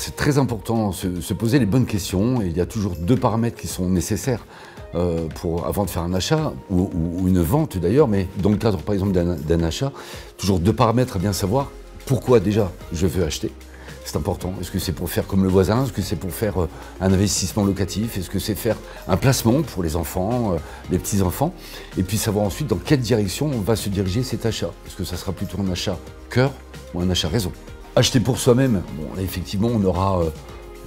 C'est très important, se poser les bonnes questions, et il y a toujours 2 paramètres qui sont nécessaires avant de faire un achat, ou une vente d'ailleurs, mais dans le cadre par exemple d'un achat, toujours 2 paramètres à bien savoir. Pourquoi déjà je veux acheter? C'est important. Est-ce que c'est pour faire comme le voisin? Est-ce que c'est pour faire un investissement locatif? Est-ce que c'est faire un placement pour les enfants, les petits-enfants? Et puis savoir ensuite dans quelle direction on va se diriger cet achat. Est-ce que ça sera plutôt un achat cœur ou un achat raison? Acheter pour soi-même, bon, effectivement, on aura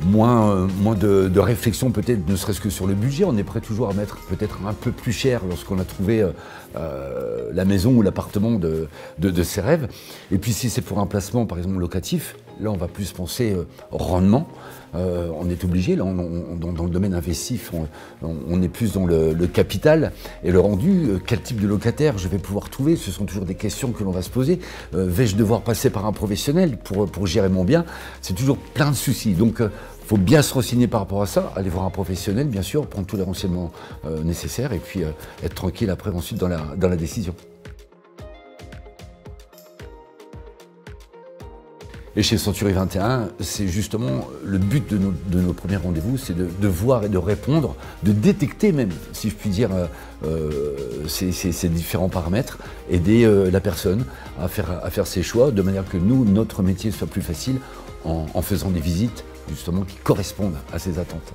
moins de réflexion peut-être, ne serait-ce que sur le budget. On est prêt toujours à mettre peut-être un peu plus cher lorsqu'on a trouvé la maison ou l'appartement de ses rêves. Et puis si c'est pour un placement, par exemple, locatif, là on va plus penser rendement. On est obligé, là, dans le domaine investif, on est plus dans le capital et le rendu. Quel type de locataire je vais pouvoir trouver? Ce sont toujours des questions que l'on va se poser. Vais-je devoir passer par un professionnel pour gérer mon bien? C'est toujours plein de soucis. Donc, il faut bien se renseigner par rapport à ça, aller voir un professionnel, bien sûr, prendre tous les renseignements nécessaires et puis être tranquille après, ensuite, dans la décision. Et chez Century 21, c'est justement le but de nos premiers rendez-vous, c'est de voir et de répondre, de détecter même, si je puis dire, ces différents paramètres, aider la personne à faire ses choix, de manière que nous, notre métier soit plus facile en faisant des visites justement qui correspondent à ses attentes.